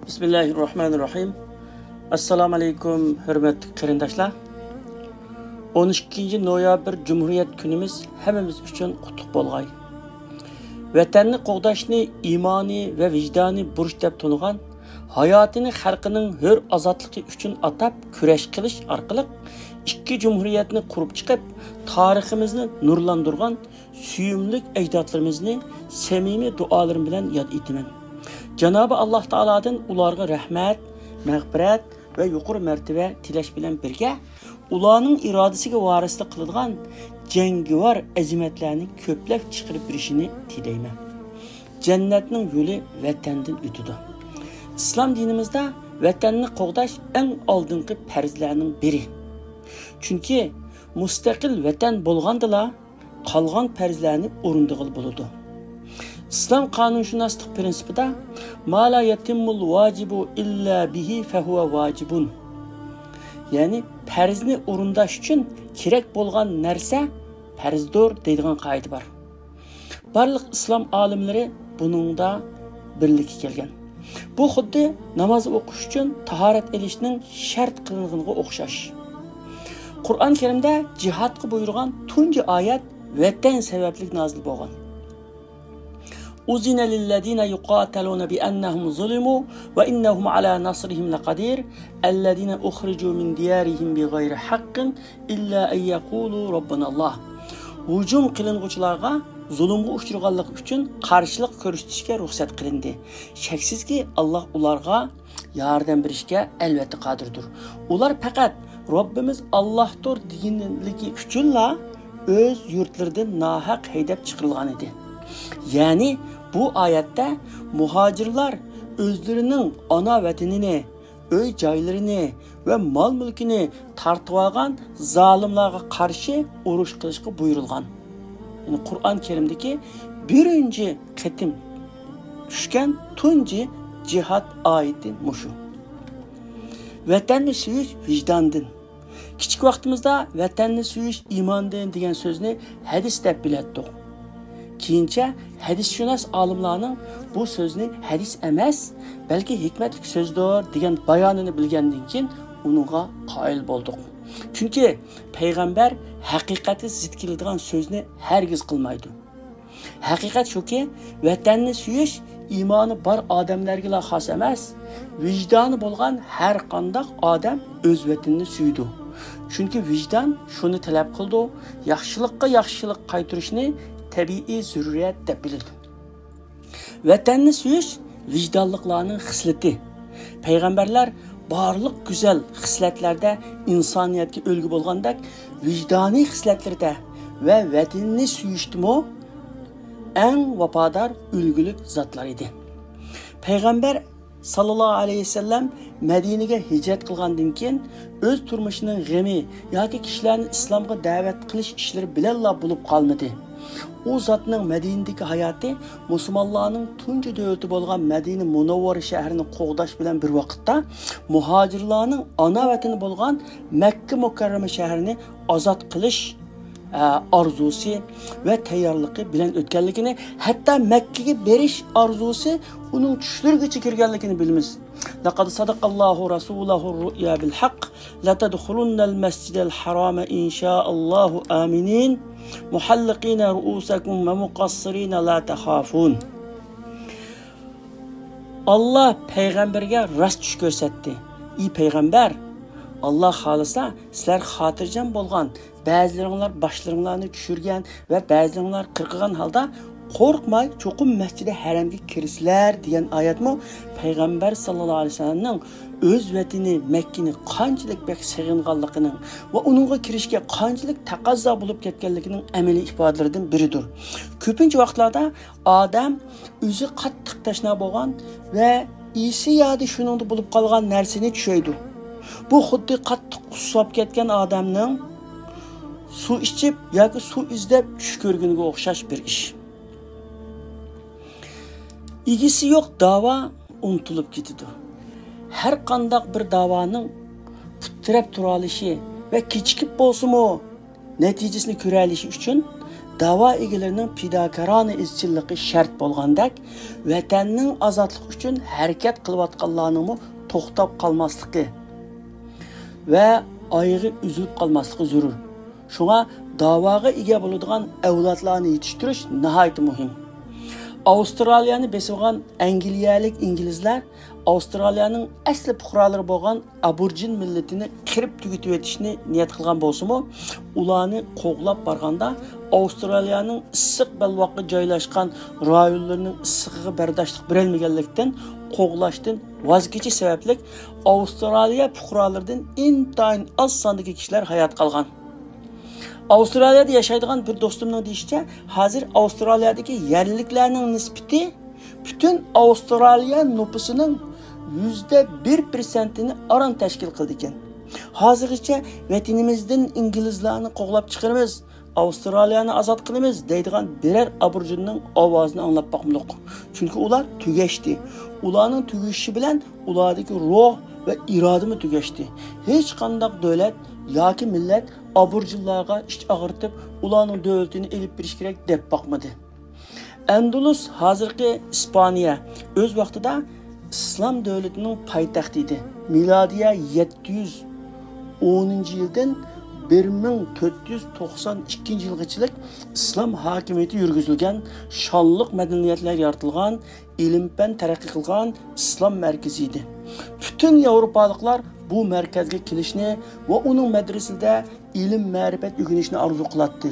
Bismillahirrahmanirrahim. Assalamu alaykum, hürmetli qarindoshlar. 12 noyabr Cumhuriyet günümüz hemmemiz üçün qutlug bo'lg'ay. Vatanni qo'g'dashni imoniy va vijdoniy burch deb tonigan, hayotini xalqining hur ozodligi uchun atab kurash qilish orqali ikki jumhuriyatni qurib chiqib, tariximizni nurlantirgan suyumli ajdodlarimizni samimiy duolarim bilan yod etaman. Cenab-ı Allah Teala'dan ularga rahmet, mağfiret ve yuqori mertebe tilash bilan birga, ularning irodasiga varislik qiladigan jangovar azimatlarning ko'plab chiqarib berishini tilayman. Jannatning yo'li vatandan o'tadi. İslam dinimizde vatanni qo'g'dash eng oldingi farzlarning biri. Chunki mustaqil vatan bo'lgandila qolgan farzlarni o'rindig'il bo'ladi. İslam kanunshunoslik prinsipida ma la yatimmul vacibu illa bihi fehuve vacibun. Yani farzni o'rindash uchun kerak bo'lgan narsa farzdir deydigan qoida bor. Barliq islom olimlari buningda birlikka kelgan. Bu xuddi namoz o'qish uchun tahorat elishning shart qilinganiga o'xshash. Qur'on Karimda jihadga buyurgan tunji oyat vatan sababli nozil bo'lgan. أذن للذين يقاتلون بأنهم ظلموا وإنهم على نصرهم لقدير الذين أخرجوا من ديارهم بغير حق إلا أن يقولوا ربنا الله. Hücum qilinguvchilarga zulmga uchraganlik uchun qarshilik ko'rsatishga ruxsat qilindi. Shaksizki Allah ularga yordam berishga albatta qodirdir. Ular faqat Robbimiz Allohdir deganligi uchunla o'z yurtlaridan nohaq haydab chiqarilgan edi. Yani bu ayette muhacirlar özlerinin ana vatanini, öy joylarini ve mal mülkini tartib algan zalimlarga karşı urush qilishga buyurilgan. Yani Kur'an Kerim'deki birinci ketim tushgan tunji cihat ayeti muşu. Vatanni suyish vijdandin. Kichik vaqtimizda vatanni suyish imondan degan so'zni hadis deb bilatdik. Keyincha hadisshunos olimlarning bu so'zni hadis emas, balki hikmatli so'zdir degan bayonini bilgandan keyin uningga qoyil bo'ldik. Chunki payg'ambar haqiqatga zid keladigan so'zni hargiz qilmaydi. Haqiqat shuki, vatanni suyish iymoni bor odamlarga xos emas, vijdoni bo'lgan har qanday odam o'z vatanini suydi. Chunki vijdon shuni talab qildi, yaxshilikqa yaxshilik qaytarishni tabiiy zurriyat deb biladi. Vatanni suyish vijdonliqlarning xislati. Payg'ambarlar barliq go'zal xislatlarda insoniyatga o'lgu bo'lgandek, vijdoniy xislatlarda va vatanni suyishdimi eng vafodor ulgulik zotlar edi. Payg'ambar sallallohu alayhi vasallam Madinaga hijrat qilgandan keyin o'z turmushining g'ami yoki kishilarni islomga da'vat qilish ishlari bilanla bo'lib qolmadi. O zatning Madinadagi hayoti musulmonlarning tunji davlati bo'lgan Madina Munawvara shahrini qo'g'dash bilan bir vaqtda muhojirlarning ona vatani bo'lgan Makka Mukarrama shahrini ozod qilish arzusi ve tayyorligi bilan o'tganligini, hatto Makkaga berish arzusi uning tushlarigacha kirganligini bilamiz. Laqad sadaqallohu rasulahu ru'ya bil haqq la tadkhulunnal masjidal harama inshaallohu aminin muhalliqina ru'usakum va muqassirina la takhafun. Allah payg'ambarga rost tush ko'rsatdi. Ey payg'ambar, Allah xolisa sizlar xotirjam bo'lgan, ba'zilaringlar boshlaringlarni tushirgan va ba'zilaringlar qirqigan holda qo'rqmay cho'qim masjidi haramga kirsizlar degan oyatmi payg'ambar sallallohu alayhi vasallamning o'z vatani Makkani qanchalik bek sig'inganligining va uningga kirishga qanchalik taqozo bo'lib ketganligining amaliy ifodalaridan biridir. Ko'pincha vaqtlarda odam o'zi qattiq tashna bo'lgan va isi yodi shuningda bo'lib qolgan narsani tushaydi. Bu xuddi qattiq qusab ketgan odamning suv ichib yoki suv izlab tush ko'rganiga o'xshash bir ish. İgisi yo'q dava unutilib ketadi. Har qanday bir davaning putrab turalishi va kechikib bo'lsa-mu natijasini ko'ra olishi uchun dava egalarining fidokorona izchilligi shart bo'lgandek, vatanning ozodligi uchun harakat qilayotganlarning to'xtab qolmasligi va oyog'i uzilib qolmasligi zarur. Shunga davaga ega bo'ladigan avlodlarni yetishtirish nihoyat muhim. Avstraliyani besib Angliyalik inglizlar Avstraliyaning asli fuqarolari bo'lgan aborjin millatini qirib tugatib etishni niyat qilgan bo'lsa-mu, ularni qo'g'lab borganda Avstraliyaning issiq balvoqqa joylashgan rayonlarining issig'iga bardoshlik berolmaganlikdan qo'g'lashdan voz kechish sababli Avstraliya fuqarolaridan intayin oz sondagi kishilar hayot qolgan. Avstraliyada yaşaydigan bir do'stimning deyishicha, hozir Avstraliyadagi yerliklarning nisbati bütün Avstraliya nüfusining %1%ni aran tashkil qildi ekan. Hozirgacha vatanimizdan inglizlarni qo'g'lab chiqaramiz, Avstraliyani ozod qilamiz deydigan birer aborjinning ovozini anglab boqmadik. Chunki ular tugashdi. Ularning tugashi bilan ulardagi ruh va irodami tugashdi. Hech qanday davlat yoki millat aborjinlarga ish og'irtib, ularning davlatini elib berish kerak deb boqmadi. Andalus hozirgi İspaniya o'z vaqtida islom davlatining poytaxti edi. Milodiya 710-yildan 1492 yilgacha islom hokimiyati yurgizilgan, shonliq madaniyatlar yaratilgan, ilm-fan taraqqiy qilgan islom markazi edi. Bütün Avropaliklar bu markazga kelishni va uning madrasasida ilm, ma'rifat o'rganishni orzu qilardi.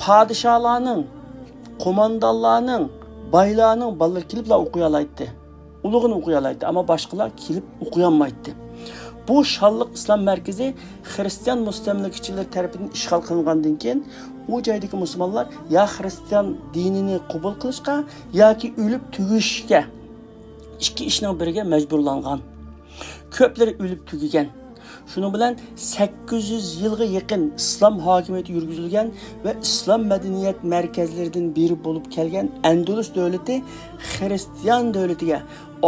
Padişahlarning, qo'mondonlarning, baylarning bolalar kelib o'qiy olaydi. Ulug'ini o'qiy olaydi, ammo boshqalar kelib o'qiy olmaydi. Bu shonliq islom markazi xristian mustamlakachilar tomonidan ishg'ol qilingandan keyin u joydagi musulmonlar ya xristian dinini qabul qilishga yoki o'lib tugishga ikki ishning biriga majburlangan. Ko'plari o'lib tugigan. Shuning bilan 800 yilga yaqin islom hokimiyati yurgizilgan va islom madaniyat markazlaridan biri bo'lib kelgan Andalus davlati xristian davlatiga,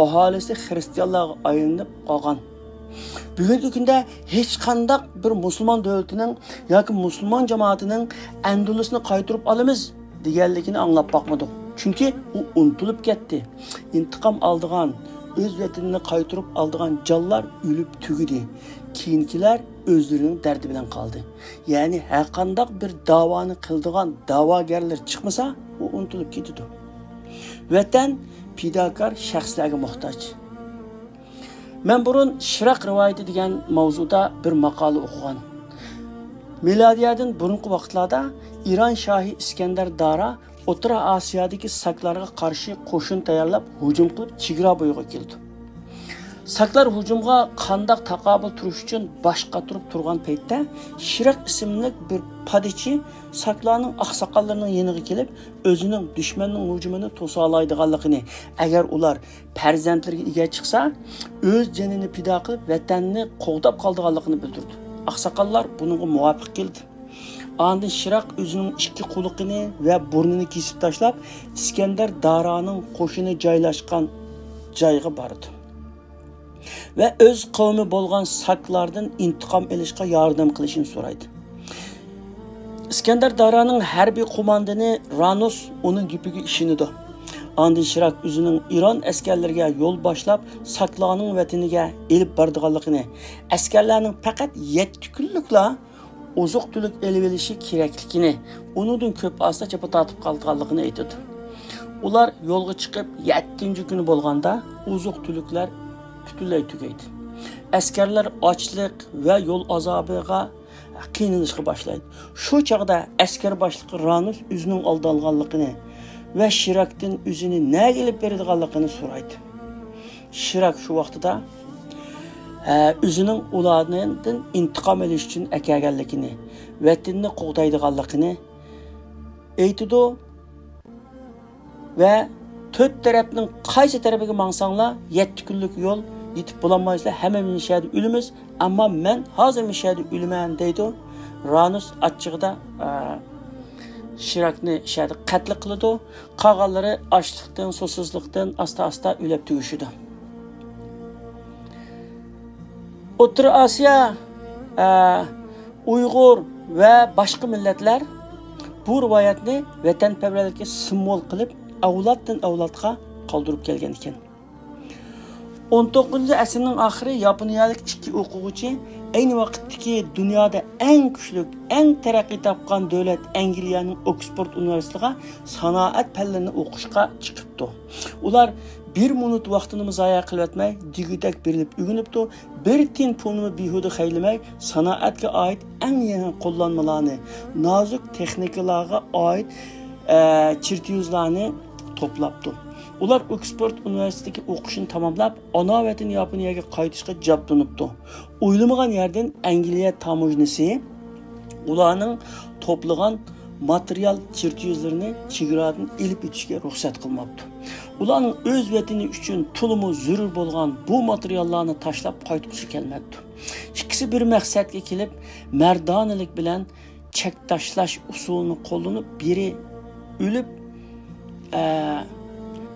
aholisi xristianlarga aylanib qolgan. Bugungi kunda hech qanday bir musulmon davlatining yoki musulmon jamoatining Andalusni qaytarib olamiz deganligini anglab boqmadik. Chunki u unutilib ketdi. İntiqom oldigan, o'z vatanini qaytarib oldigan jonlar o'lib tugidi. Keyingilar o'zlarining dardi bilan qoldi. Ya'ni har qanday bir davoni qildigan da'vogarlar chiqmasa, u unutilib ketdi. Vatan fidokor shaxslarga muhtoj. Men burun Shiroq rivoyati degan mavzuda bir maqola o'qigan. Milodiyadan burungi vaqtlarda İran shohi İskandar Dara O'rta Osiyodagi saklarga qarshi qo'shin tayyorlab hujum qilib chegara bo'yiga keldi. Saklar hujumga qandaq taqobil turish uchun boshqa turgan paytda Shiroq ismli bir padichi saklarning oqsoqollarining yeniga kelib, o'zining dushmanning hujumini to'sa oladiganligini, agar ular farzandlariga ega chiqsa, o'z jonini fido qilib vatanni qo'g'dab qoldiganligini bildirdi. Oqsoqollar bunga muvofiq keldi. Andın Shiroq o'zining ikki quliqini va burnini kesib tashlab, İskandar Daraning qo'shini joylashgan joyga bordi. Ve öz qavmi bo'lgan saklardan intiqom olishga yordam qilishini so'raydi. İskandar Daraning harbiy qo'mondoni Ranus uning gapiga ishonadi. Andın Shiroq o'zining İran askarlariga yo'l boshlab, saklarning vataniga elib bordiganligini, askarlarning faqat 7 kunlikla ozuq-tulik elib olishi kerakligini, uningdan ko'p asla chapa tortib qolganligini aytadi. Ular yo'lga chiqib 7-kuni bo'lganda ozuq-tuliklar butunlay tugaydi. Askarlar ochlik va yo'l azobiga qiynalishga boshlaydi. Shu chaqda askar boshlig'i Ranus o'zining aldalganligini va Shiroqdan o'zini nega olib beradiganligini so'raydi. Shiroq shu vaqtida o'zining ulardan intiqom olish uchun akaganligini, vatanni qo'g'daydiganligini aytdi va to'rt tarafning qaysi tarafiga mangsanglar 7 kunlik yo'l yetib bo'lolmaysizlar, hammamiz mishada o'limiz, ammo men hozir mishada o'laman deydi. Ranus achchig'ida Shiroqni shahar qatl qildi. Qolganlari ochlikdan, susizlikdan asta-asta o'lib tugishdi. O'rta Osiyo, Uyg'ur va boshqa millatlar bu rivoyatni vatanparvarlikka simbol qilib avloddan avlodga qoldirib kelgan ekan. 19-asrning oxiri Yaponiyalik ikki o'quvchi ayni vaqtdagi dunyoda eng kuchli, eng taraqqiy topgan davlat Angliyaning Oxford universitetiga sanoat fanlarini o'qishga chiqibdi. Ular 1 minut vaqtini zoya qilib o'tmay, digidek berilib o'rganibdi. Bir tin pulni behuda xaylamay, sanoatga oid eng yangi qo'llanmalarni, nozik texnikalarga oid chertyuzlarni to'plabdi. Ular Oxford universitetidagi o'qishini tamomlab, ana vatan Yaponiyaga qaytishga jablanibdi. O'ylamagan yerdan Angliya tamojnisi ularning to'plagan material chertyuzlarini chegaradan elib o'tishga ruxsat qilmabdi. Ularning o'z vatani uchun to'liq zarur bo'lgan bu materiallarni tashlab qaytgisi kelmadi. İkisi bir maqsadga kelib, mardonalik bilan chek tashlash usulini qo'llanib, biri o'lib,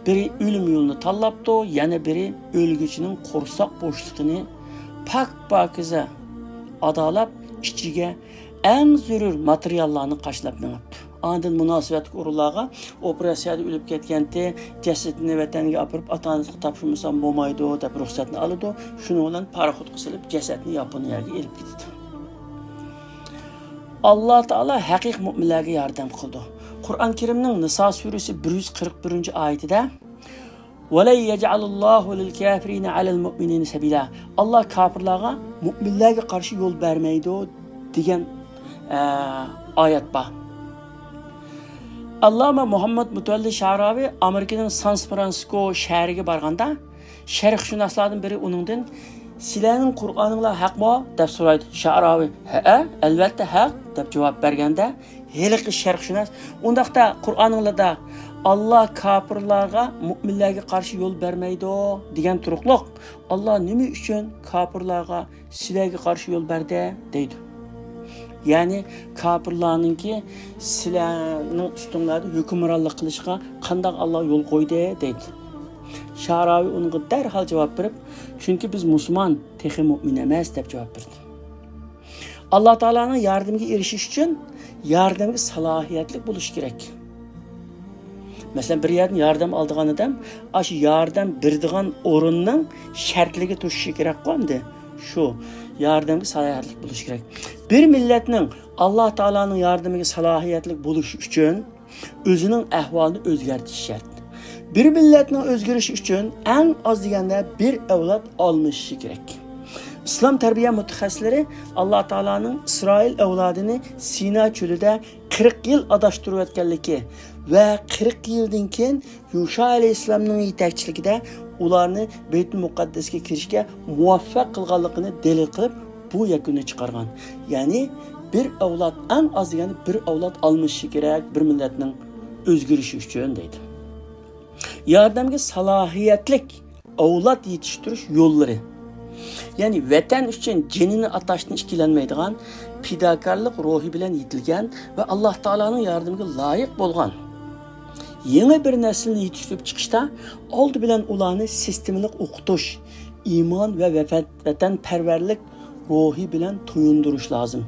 biri o'lim yo'lini tanlabdi, yana biri o'lguchining qo'rsoq bo'shligini pak-pakiza adalab ichiga eng zarur materiallarni qashlab minibdi. Ondan munosabatli o'rinlarga operatsiyada o'lib ketganda jasadini vatanga olib ota-onasiga topshirmasa bo'lmaydi deb ruxsatni oladi. Shuni bilan paraxodga silib jasadni Yaponiyaga elib ketdi. Alloh taolo haqiqiy mu'minlarga yordam qildi. Qur'on Karimning Niso surasi 141-oyatida "Valay yaj'alullohu lil-kafirina 'alal-mu'minina sabila." Alloh kofirlarga, mu'minlarga qarshi yo'l bermaydi degan oyat bor. Allama Muhammad Mutvalli Sha'ravi Amerikaning San Fransisko shahriga borganda, sharqshunoslardan biri uningdan "Sizlarning Qur'oninglar haqmi?" deb so'raydi. Sha'ravi "Ha, albatta haq" deb javob berganda, heliqi sharqshunos undaqda Qur'oninglarda Alloh kofirlarga, mu'minlarga qarshi yo'l bermaydi degan turuqliq. Alloh nima uchun kofirlarga, sizlarga qarshi yo'l berdi deydi. Ya'ni kofirlarningki sizlarning ustinglarda hukmronlik qilishga qanday Alloh yo'l qo'ydi deydi. Sha'ravi unga darhol javob berib, chunki biz musulmon, texi mu'min emas deb javob berdi. Alloh taolaning yordamiga erishish uchun yordamga salohiyatli bo'lish kerak. Masalan, bir yerdan yordam oldigan odam, shu yordam beradigan o'rinning shartlariga to'shishi kerak qo'mdi. Shu yordamga salohiyatli bo'lish kerak. Bir millatning Alloh taolaning yordamiga salohiyatli bo'lishi uchun o'zining ahvolini o'zgartirish shart. Bir millatning o'zgarishi uchun eng oz deganda bir avlod olmishi kerak. İslam terbiye mutaxassislari Alloh taolaning Isroil avlodini Sina cho'lida 40 yil adashtirayotganligi va 40 yildan keyin Yusha alayhissalomning yetakchiligida ularni Baytul Muqaddasga kirishga muvaffaq qilganligini dalil qilib bu yakunni chiqargan. Ya'ni bir avlod eng oz deganda bir avlod olmishi kerak bir millatning o'zgarishi uchun deydi. Yordamga salohiyatlik avlod yetishtirish yo'llari. Yani vatan uchun jinini atashdan ikkilanmaydigan, fidokorlik ruhi bilan yetilgan va Alloh taolaning yordamiga loyiq bo'lgan yangi bir naslni yetishtirib chiqishda oldi bilan ularni sistemalik o'qitish, iymon va vatanparvarlik ruhi bilan to'yindirish lozim.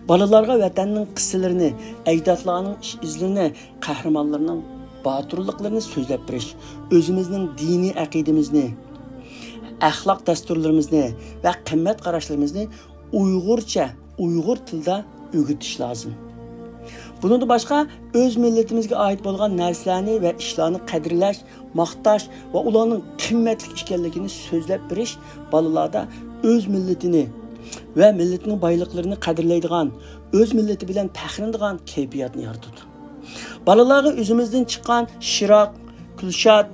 Bolalarga vatanning qissalarini, ajdodlarning izlarini, qahramonlarning botirliklarini so'zlab berish, o'zimizning diniy aqidamizni, ahlak dasturlarimizni ve qimmat qarashlarimizni Uyg'urcha, Uyg'ur tilida o'rgatish lozim. Bundan başqa o'z millatimizga oid bo'lgan narsalarni va ishlarni qadrlash, maqtash va ularning qimmatli ekanligini so'zlab berish bolalarda o'z millatini va millatining boyliklarini qadrlaydigan, o'z millati bilan faxrlanadigan kayfiyatni yaratadi. Bolalarga o'zimizdan chiqqan Shiroq, Kulshat,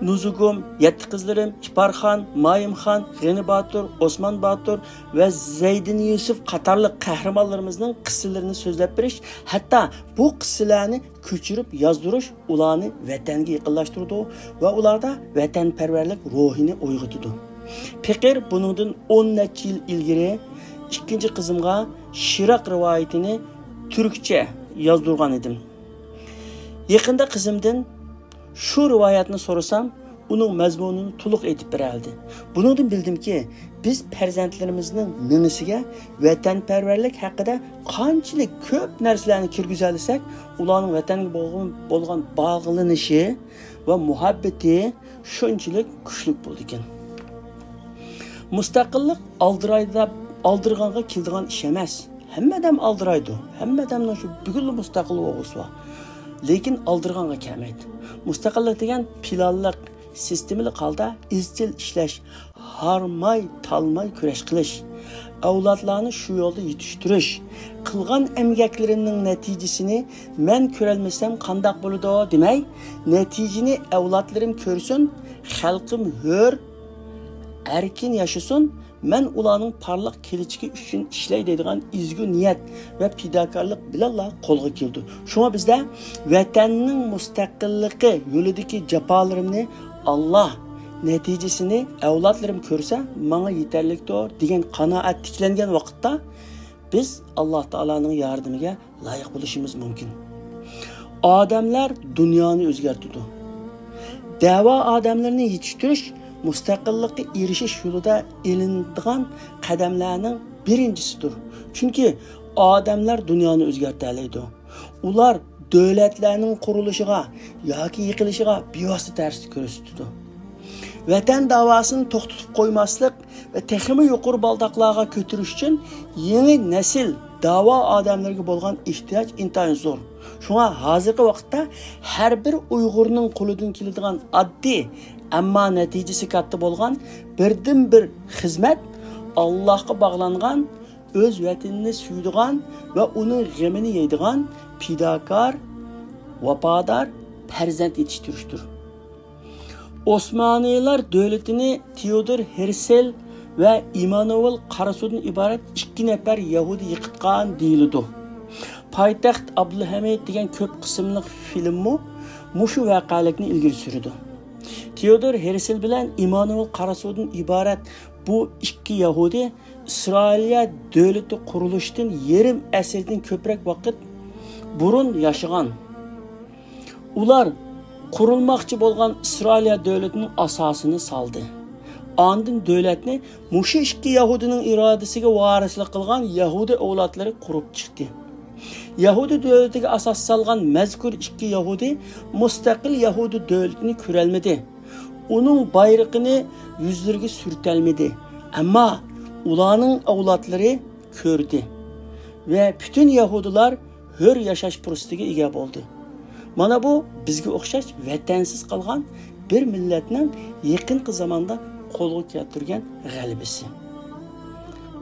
Nuzugum, Yetti Qizlarim, Kiparxon, Mayimxon, G'ani Botir, Osmon Botir va Zaydin Yusuf qatorliq qahramonlarimizning qissalarini so'zlab berish, hatto bu qissalarni ko'chirib yozdirish ularni vatanga yaqinlashtirdi va ularda vatanparvarlik ruhini uyg'otdi. Fikr buningdan 10 necha yil ilgari ikkinchi qizimga Shiroq rivoyatini turkcha yozdirgan edim. Yaqinda qizimdan şu rivayetini sorusam, uning mazmunini to'liq aytib beradi. Buningdan bildimki, biz farzandlarimizning minisiga vatanparvarlik haqida qanchalik ko'p narsalarni kirgiza olsak, ularning vatanga bo'lgan bog'lanishi va muhabbati shunchalik kuchli bo'ldi ekan. Mustaqillik aldirg'anga keladigan ish emas. Hammadan aldiraydi. Hammadan shu bugun mustaqil bo'lsa, lekin aldirg'anga kelmaydi. Mustaqillik degan planliq, sistemli holda izchil ishlash, harmay, talmay kurash qilish, avlodlarni shu yo'lda yetishtirish, qilgan emgaklarining natijasini men ko'rolmasam qandoq bo'ladi demay, natijani avlodlarim ko'rsin, xalqim hur, erkin yashasin, men ularning parlaq kelajagi uchun ishlay deydigan izgu niyat va fidokorlik bilan qo'lga keldi. Shunga bizda vatanning mustaqilligi yo'lidagi jafolarimni Allah natijasini avlodlarim ko'rsa, menga yetarlikdir degan qanoat tiklangan vaqtda biz Alloh taolaning yordamiga loyiq bo'lishimiz mumkin. Odamlar dunyoni o'zgartirdi. Da'vo odamlarni yetishtirish mustaqillikka erishish yo'lida ilinadigan qadamlarning birinchisidir. Chunki odamlar dunyoni o'zgartira oladi. Ular davlatlarning qurilishiga yoki yiqilishiga bevosita ta'sir ko'rsatadi. Vatan davosini to'xtatib qo'ymaslik va texmi yuqori baldaqlarga ko'tarish uchun yangi nasil davo odamlarga bo'lgan ehtiyoj intayin zo'r. Shunga hozirgi vaqtda har bir Uyg'urning qo'lidan keladigan oddiy ammo natijasi katta bo'lgan birdan-bir xizmat Allohga bog'langan, o'z vatanini suydigan va uning g'amini yeydigan fidokor, vafodor farzand yetishtirishdir. Osmanlılar davlatini Theodor Herzl ve Immanuel Qarasudan iborat 2 nafar Yahudi yiqitgan deyiladi. Poytaxt Abdulhamid degan ko'p qismli filmmi mushu voqealikni ilgari surdi. Theodor Herzl bilan Immanuel Qarasudan iborat bu 2 Yahudi İsrailiya davlati qurilishidan yarim asrdan ko'proq vaqt burun yashagan. Ular qurilmoqchi bo'lgan İsrailiya davlatining asosini soldi. Andın davlatni mushu 2 Yahudining irodasiga varislik qilgan Yahudi avlodlari qurib chiqdi. Yahudi davlatiga asos solgan mazkur 2 Yahudi mustaqil Yahudi davlatini ko'rolmadi. Uning bayrog'ini yuzlariga surtalmadi. Ammo ularning avlodlari ko'rdi va butun Yahudilar hur yashash fursatiga ega bo'ldi. Mana bu bizga o'xshash vatansiz qolgan bir millatning yaqinqi zamonda qo'lga keltirgan g'alabasi.